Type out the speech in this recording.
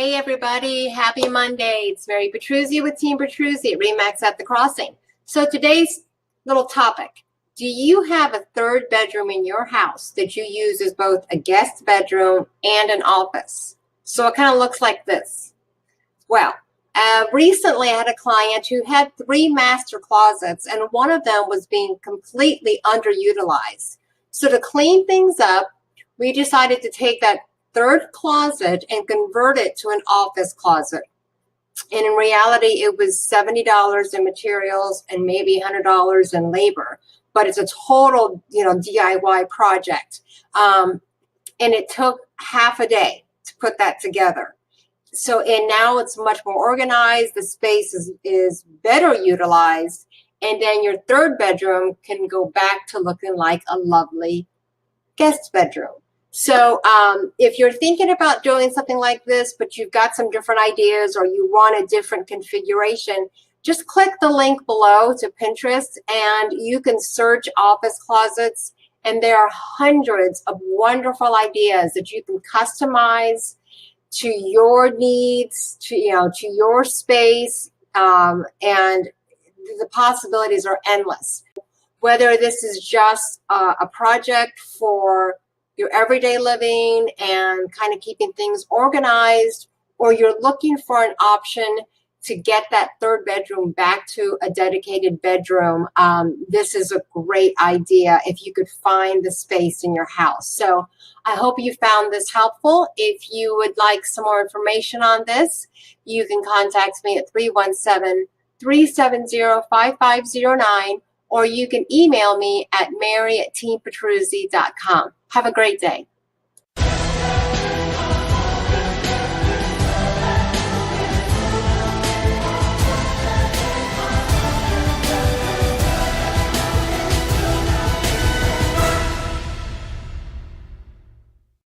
Hey everybody, happy Monday. It's Mary Petruzzi with Team Petruzzi at Remax at the Crossing. So today's little topic, do you have a third bedroom in your house that you use as both a guest bedroom and an office? So it kind of looks like this. Well, recently I had a client who had 3 master closets and one of them was being completely underutilized. So to clean things up, we decided to take that third closet and convert it to an office closet. And in reality, it was $70 in materials and maybe $100 in labor. But it's a total, DIY project. And it took half a day to put that together. And now it's much more organized. The space is better utilized. And then your third bedroom can go back to looking like a lovely guest bedroom. So if you're thinking about doing something like this, but you've got some different ideas or you want a different configuration, just click the link below to Pinterest and you can search office closets. And there are hundreds of wonderful ideas that you can customize to your needs, to your space, and the possibilities are endless. Whether this is just a project for your everyday living and kind of keeping things organized, or you're looking for an option to get that third bedroom back to a dedicated bedroom, this is a great idea if you could find the space in your house. So I hope you found this helpful. If you would like some more information on this, you can contact me at 317-370-5509, or you can email me at mary@teampetruzzi.com. Have a great day.